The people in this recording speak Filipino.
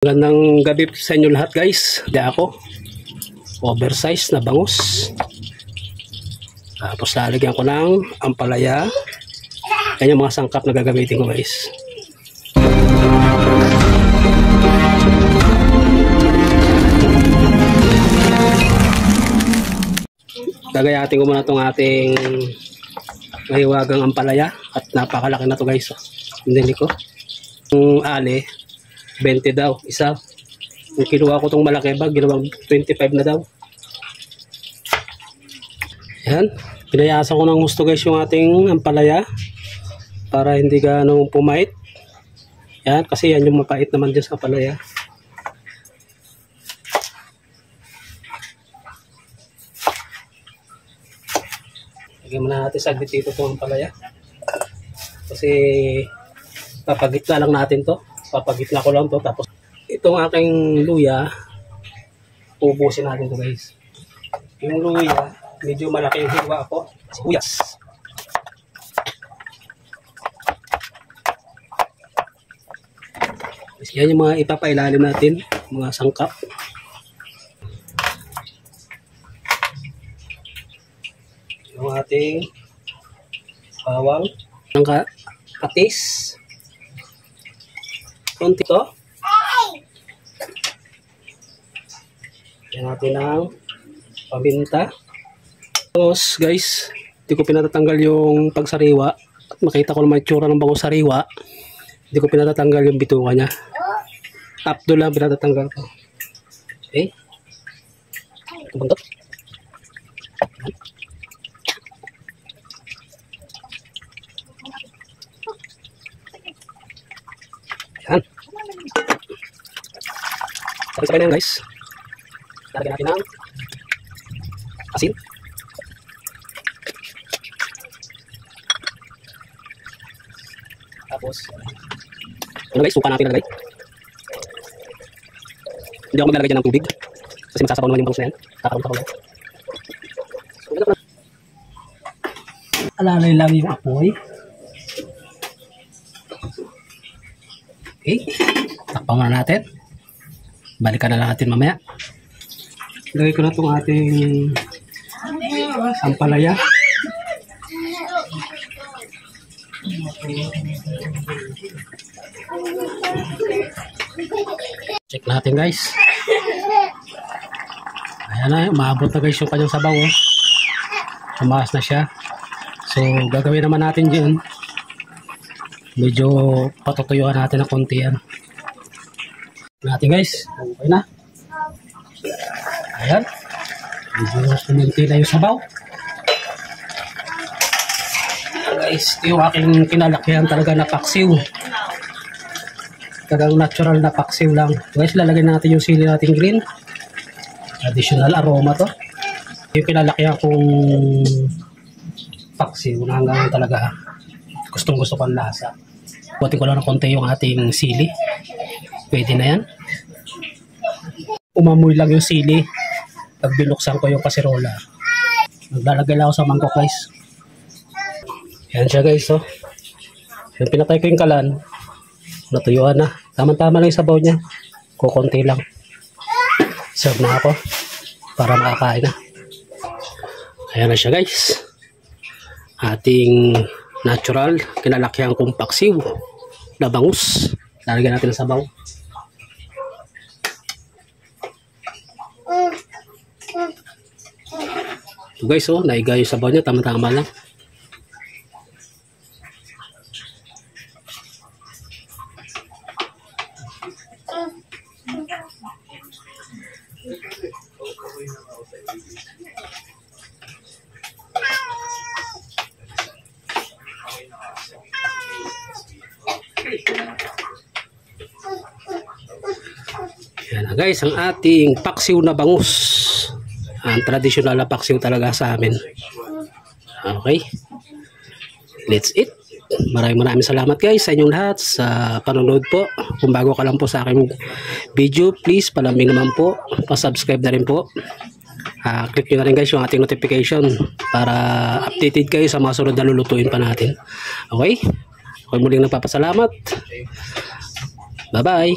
Magandang gabi sa inyo lahat guys. Di ako oversize na bangus. Tapos lalagyan ko ng ampalaya. Yan yung mga sangkap na gagamitin ko guys. Gagayatin ko muna itong ating mahiwagang ampalaya. At napakalaki na to guys. Hindi ko. Yung ali 20 daw, isa. Yung kinuha ko itong malaki bag, ginawang 25 na daw. Yan. Pinayasan ko ng gusto guys yung ating ampalaya. Para hindi ganong pumait. Yan, kasi yan yung mapait naman dyan sa ampalaya. Lagyan muna natin saglit dito itong ampalaya. Kasi papagitna lang natin to. Papagitna ko lang to, tapos itong aking luya ubusin natin to guys. Yung luya medyo malaki yung hiwa ko, sibuyas. Yan yung mga ipapailalim natin, mga sangkap. Yung ating bawang, ang patis, konti to. Yan natin ang paminta. Tapos guys, hindi ko pinatatanggal yung pagsariwa. At makita ko naman yung tsura ng bangus sariwa. Hindi ko pinatatanggal yung bituka niya. Tapdo lang pinatatanggal ko. Okay. Buntot. Yan. Sabay-sabay na yan guys. Lalagyan natin ng asin. Tapos ano guys, suka natin lalagay. Hindi ako maglalagay dyan ng tubig kasi magsasabaw naman yung bangus na yan. Kakaroon lang. Alalay lang yung apoy. Okay, takpan muna natin. Balikan na lang natin mamaya. Lagay ko na itong ating ampalaya. Check natin guys. Ayan na, maabot na guys yung kanyang sabaw. Tumaas na siya. So gagawin naman natin dyan. Medyo patutuyuan natin ng konti yan. Natin guys. Okay na. Ayan. Medyo suminti na yung sabaw. Guys, ito yung aking kinalakihan talaga na paksiw. Talagang natural na paksiw lang. Guys, lalagay natin yung sili natin green. Additional aroma to. Yung kinalakihan kong paksiw na hanggang talaga gustong gusto ko ang lasa. Butin ko lang ng konti yung ating sili. Pwede na yan. Umamoy lang yung sili. Pag binuksan ko yung kaserola. Maglalagay lang ako sa mangkok guys. Yan siya guys. Oh. Yung pinatay ko yung kalan. Natuyuan na. Tama-tama lang yung sabaw niya. Kukunti lang. Serve na ako. Para makakain na. Ayan na siya guys. Ating natural kinalakihan kong paksiw na bangus. Lalagyan natin ng sabaw. So guys, oh, naiga yung sabaw niya, tama-tama lang. Yan na guys, ang ating paksiw na bangus. Ang traditional na paksiw talaga sa amin. Okay. Let's eat. Maraming salamat guys sa inyong lahat sa panonood po. Kung bago ka lang po sa aking video, please palambing naman po. Pa-subscribe na rin po. Click nyo na rin guys yung ating notification para updated kayo sa mga sunod na lulutuin pa natin. Okay. Ako muling nagpapasalamat. Bye bye.